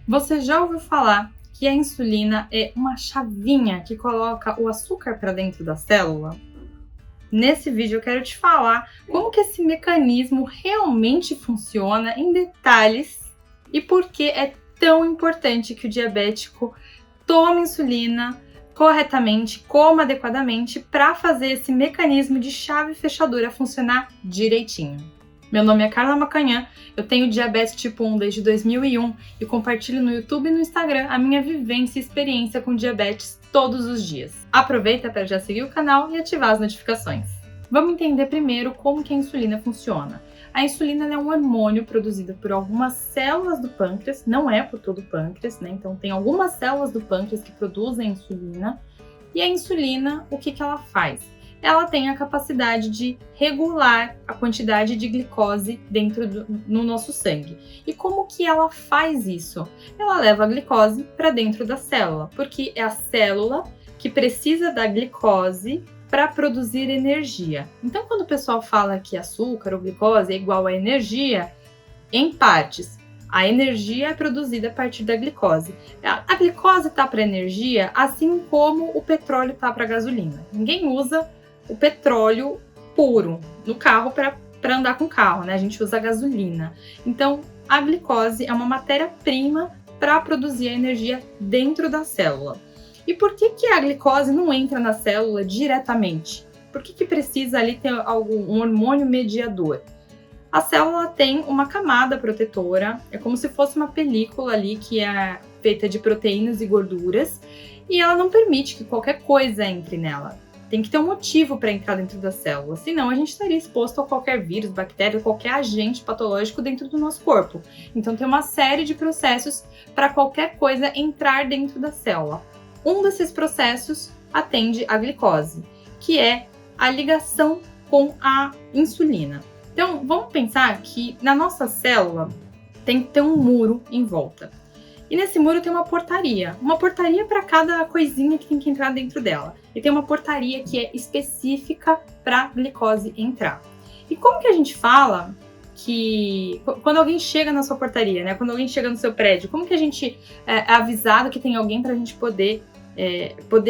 Você já ouviu falar que a insulina é uma chavinha que coloca o açúcar para dentro da célula? Nesse vídeo eu quero te falar como que esse mecanismo realmente funciona em detalhes e por que é tão importante que o diabético tome insulina corretamente, coma adequadamente para fazer esse mecanismo de chave e fechadura funcionar direitinho. Meu nome é Carla Macanhã, eu tenho diabetes tipo 1 desde 2001 e compartilho no YouTube e no Instagram a minha vivência e experiência com diabetes todos os dias. Aproveita para já seguir o canal e ativar as notificações. Vamos entender primeiro como que a insulina funciona. A insulina é um hormônio produzido por algumas células do pâncreas, não é por todo o pâncreas, né? Então tem algumas células do pâncreas que produzem insulina. E a insulina, o que ela faz? Ela tem a capacidade de regular a quantidade de glicose no nosso sangue. E como que ela faz isso? Ela leva a glicose para dentro da célula, porque é a célula que precisa da glicose para produzir energia. Então, quando o pessoal fala que açúcar ou glicose é igual a energia, em partes, a energia é produzida a partir da glicose. A glicose está para energia, assim como o petróleo está para gasolina. Ninguém usa o petróleo puro no carro para andar com o carro, né? A gente usa a gasolina. Então, a glicose é uma matéria-prima para produzir a energia dentro da célula. E por que a glicose não entra na célula diretamente? Por que precisa ali ter um hormônio mediador? A célula tem uma camada protetora, é como se fosse uma película ali que é feita de proteínas e gorduras, e ela não permite que qualquer coisa entre nela. Tem que ter um motivo para entrar dentro da célula, senão a gente estaria exposto a qualquer vírus, bactéria, qualquer agente patológico dentro do nosso corpo. Então tem uma série de processos para qualquer coisa entrar dentro da célula. Um desses processos atende à glicose, que é a ligação com a insulina. Então vamos pensar que na nossa célula tem que ter um muro em volta. E nesse muro tem uma portaria para cada coisinha que tem que entrar dentro dela. E tem uma portaria que é específica para a glicose entrar. E como que a gente fala que quando alguém chega na sua portaria, né? Quando alguém chega no seu prédio, como que a gente é avisado que tem alguém para a gente poder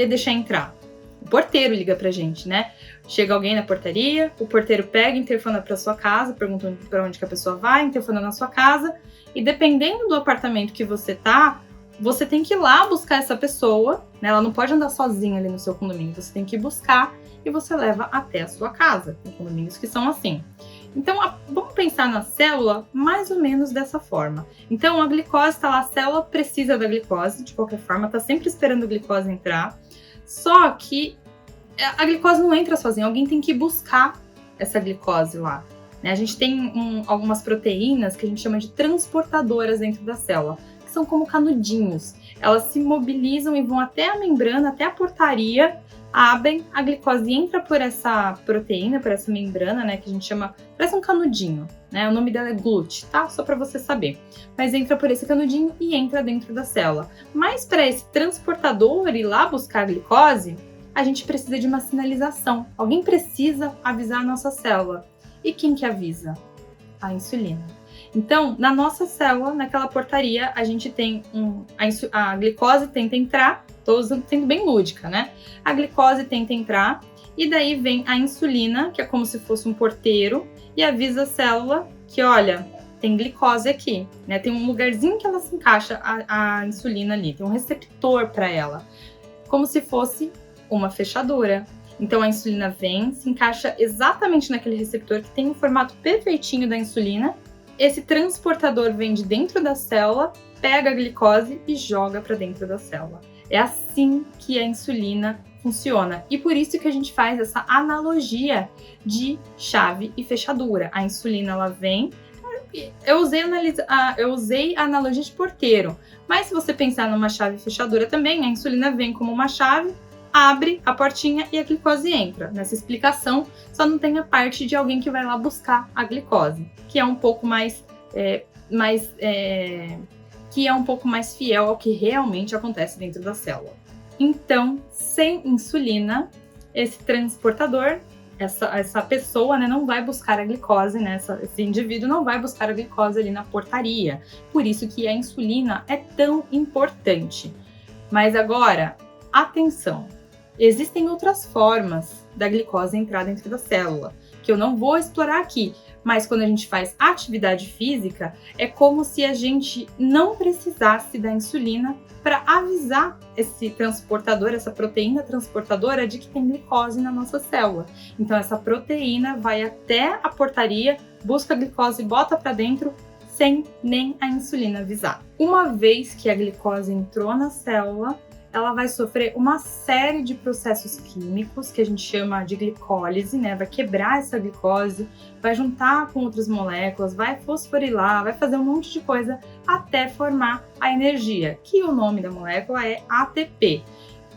deixar entrar? O porteiro liga pra gente, né? Chega alguém na portaria, o porteiro pega, interfona para sua casa, pergunta para onde que a pessoa vai, interfona na sua casa. E dependendo do apartamento que você tá, você tem que ir lá buscar essa pessoa, né? Ela não pode andar sozinha ali no seu condomínio, você tem que ir buscar e você leva até a sua casa. Tem condomínios que são assim. Então, vamos pensar na célula mais ou menos dessa forma. Então, a glicose está lá, a célula precisa da glicose, de qualquer forma, está sempre esperando a glicose entrar. Só que a glicose não entra sozinha, alguém tem que buscar essa glicose lá. A gente tem algumas proteínas que a gente chama de transportadoras dentro da célula, que são como canudinhos. Elas se mobilizam e vão até a membrana, até a portaria, abrem, a glicose entra por essa proteína, por essa membrana, né, que a gente chama, parece um canudinho, né? O nome dela é GLUT, tá? Só para você saber. Mas entra por esse canudinho e entra dentro da célula. Mas para esse transportador ir lá buscar a glicose, a gente precisa de uma sinalização. Alguém precisa avisar a nossa célula. E quem que avisa? A insulina. Então, na nossa célula, naquela portaria, a gente tem a glicose tenta entrar, estou sendo bem lúdica, né? A glicose tenta entrar e daí vem a insulina, que é como se fosse um porteiro, e avisa a célula que, olha, tem glicose aqui, né? Tem um lugarzinho que ela se encaixa, a insulina ali, tem um receptor para ela, como se fosse uma fechadura. Então a insulina vem, se encaixa exatamente naquele receptor que tem o formato perfeitinho da insulina. Esse transportador vem de dentro da célula, pega a glicose e joga para dentro da célula. É assim que a insulina funciona. E por isso que a gente faz essa analogia de chave e fechadura. A insulina ela vem. Eu usei a analogia de porteiro, mas se você pensar numa chave e fechadura também, a insulina vem como uma chave, abre a portinha e a glicose entra. Nessa explicação, só não tem a parte de alguém que vai lá buscar a glicose, que é um pouco mais fiel ao que realmente acontece dentro da célula. Então, sem insulina, esse transportador essa pessoa, né, não vai buscar a glicose, né, esse indivíduo não vai buscar a glicose ali na portaria. Por isso que a insulina é tão importante. Mas agora, atenção, existem outras formas da glicose entrar dentro da célula, que eu não vou explorar aqui, mas quando a gente faz atividade física, é como se a gente não precisasse da insulina para avisar esse transportador, essa proteína transportadora, de que tem glicose na nossa célula. Então essa proteína vai até a portaria, busca a glicose e bota para dentro sem nem a insulina avisar. Uma vez que a glicose entrou na célula, ela vai sofrer uma série de processos químicos que a gente chama de glicólise, né? Vai quebrar essa glicose, vai juntar com outras moléculas, vai fosforilar, vai fazer um monte de coisa até formar a energia, que o nome da molécula é ATP.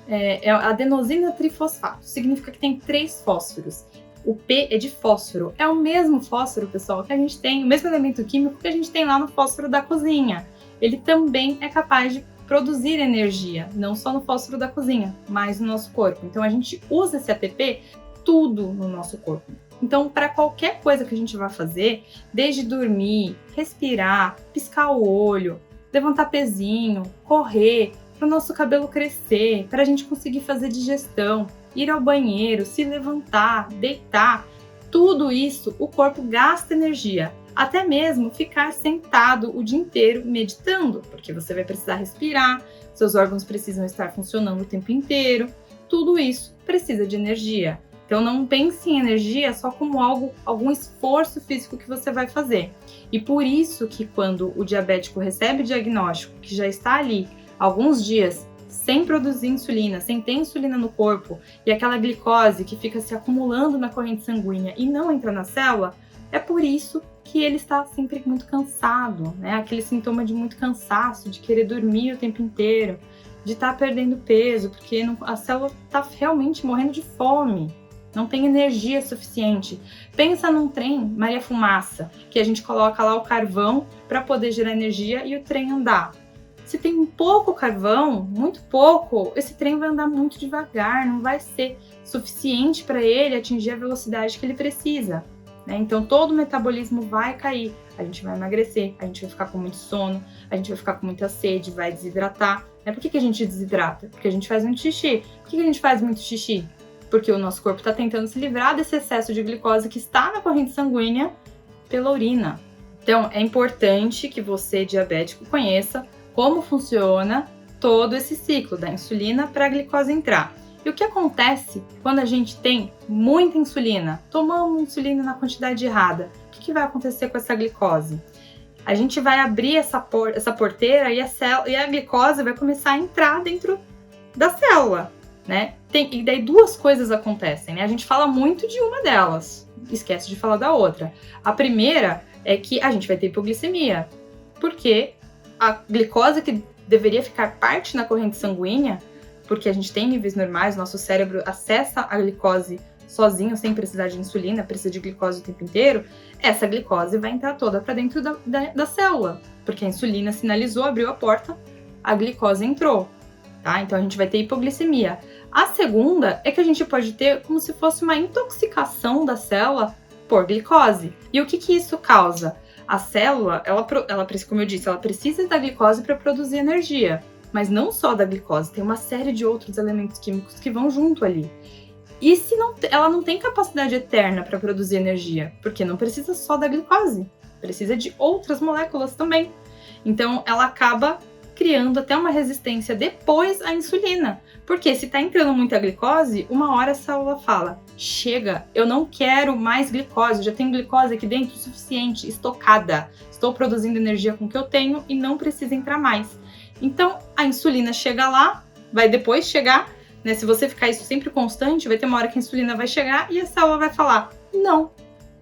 É adenosina trifosfato, significa que tem 3 fósforos. O P é de fósforo, é o mesmo fósforo, pessoal, que a gente tem, o mesmo elemento químico que a gente tem lá no fósforo da cozinha. Ele também é capaz de produzir energia, não só no fósforo da cozinha, mas no nosso corpo. Então a gente usa esse ATP tudo no nosso corpo. Então, para qualquer coisa que a gente vai fazer, desde dormir, respirar, piscar o olho, levantar pezinho, correr, para o nosso cabelo crescer, para a gente conseguir fazer digestão, ir ao banheiro, se levantar, deitar, tudo isso o corpo gasta energia. Até mesmo ficar sentado o dia inteiro meditando, porque você vai precisar respirar, seus órgãos precisam estar funcionando o tempo inteiro, tudo isso precisa de energia. Então não pense em energia só como algum esforço físico que você vai fazer. E por isso que quando o diabético recebe o diagnóstico, que já está ali alguns dias sem produzir insulina, sem ter insulina no corpo, e aquela glicose que fica se acumulando na corrente sanguínea e não entra na célula, é por isso que ele está sempre muito cansado, né? Aquele sintoma de muito cansaço, de querer dormir o tempo inteiro, de estar perdendo peso, porque a célula está realmente morrendo de fome, não tem energia suficiente. Pensa num trem Maria Fumaça, que a gente coloca lá o carvão para poder gerar energia e o trem andar. Se tem pouco carvão, muito pouco, esse trem vai andar muito devagar, não vai ser suficiente para ele atingir a velocidade que ele precisa. Então todo o metabolismo vai cair, a gente vai emagrecer, a gente vai ficar com muito sono, a gente vai ficar com muita sede, vai desidratar. Por que a gente desidrata? Porque a gente faz muito xixi. Por que a gente faz muito xixi? Porque o nosso corpo está tentando se livrar desse excesso de glicose que está na corrente sanguínea pela urina. Então é importante que você, diabético, conheça como funciona todo esse ciclo da insulina para a glicose entrar. E o que acontece quando a gente tem muita insulina? Tomamos insulina na quantidade errada. O que vai acontecer com essa glicose? A gente vai abrir essa porteira e a glicose vai começar a entrar dentro da célula, né? E daí 2 coisas acontecem, né? A gente fala muito de uma delas, esquece de falar da outra. A primeira é que a gente vai ter hipoglicemia, porque a glicose que deveria ficar parte na corrente sanguínea, porque a gente tem níveis normais, nosso cérebro acessa a glicose sozinho, sem precisar de insulina, precisa de glicose o tempo inteiro, essa glicose vai entrar toda para dentro da célula, porque a insulina sinalizou, abriu a porta, a glicose entrou, tá? Então a gente vai ter hipoglicemia. A segunda é que a gente pode ter como se fosse uma intoxicação da célula por glicose. E o que isso causa? A célula, ela, como eu disse, ela precisa da glicose para produzir energia. Mas não só da glicose, tem uma série de outros elementos químicos que vão junto ali. E se ela não tem capacidade eterna para produzir energia, porque não precisa só da glicose, precisa de outras moléculas também. Então ela acaba criando até uma resistência depois à insulina. Porque se está entrando muita glicose, uma hora a célula fala: chega, eu não quero mais glicose, já tenho glicose aqui dentro o suficiente, estocada. Estou produzindo energia com o que eu tenho e não precisa entrar mais. Então, a insulina chega lá, vai depois chegar, né? Se você ficar isso sempre constante, vai ter uma hora que a insulina vai chegar e a célula vai falar: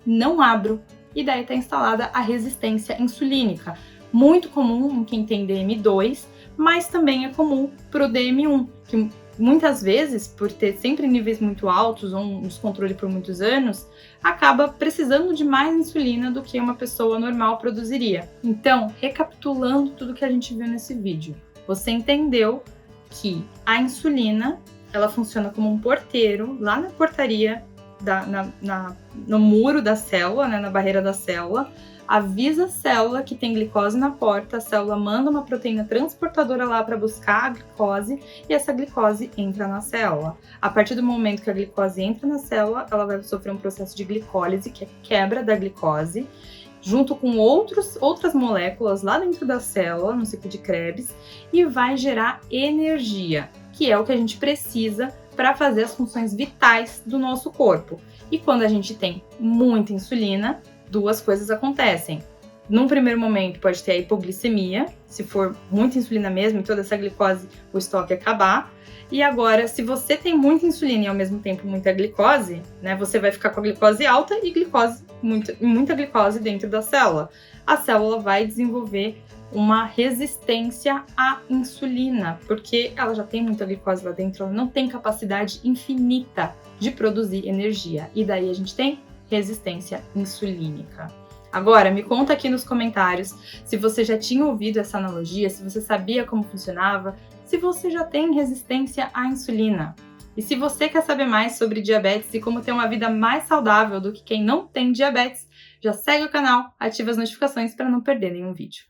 não abro. E daí está instalada a resistência insulínica. Muito comum em quem tem DM2, mas também é comum para o DM1, que muitas vezes, por ter sempre níveis muito altos ou um descontrole por muitos anos, acaba precisando de mais insulina do que uma pessoa normal produziria. Então, recapitulando tudo que a gente viu nesse vídeo, você entendeu que a insulina, ela funciona como um porteiro lá na portaria no muro da célula, né, na barreira da célula, avisa a célula que tem glicose na porta, a célula manda uma proteína transportadora lá para buscar a glicose e essa glicose entra na célula. A partir do momento que a glicose entra na célula, ela vai sofrer um processo de glicólise, que é quebra da glicose, junto com outras moléculas lá dentro da célula, no ciclo de Krebs, e vai gerar energia, que é o que a gente precisa para fazer as funções vitais do nosso corpo. E quando a gente tem muita insulina, duas coisas acontecem. Num primeiro momento pode ter a hipoglicemia, se for muita insulina mesmo, e toda essa glicose, o estoque acabar. E agora, se você tem muita insulina e ao mesmo tempo muita glicose, né, você vai ficar com a glicose alta e muita glicose dentro da célula. A célula vai desenvolver uma resistência à insulina, porque ela já tem muita glicose lá dentro, ela não tem capacidade infinita de produzir energia. E daí a gente tem resistência insulínica. Agora, me conta aqui nos comentários se você já tinha ouvido essa analogia, se você sabia como funcionava, se você já tem resistência à insulina. E se você quer saber mais sobre diabetes e como ter uma vida mais saudável do que quem não tem diabetes, já segue o canal, ativa as notificações para não perder nenhum vídeo.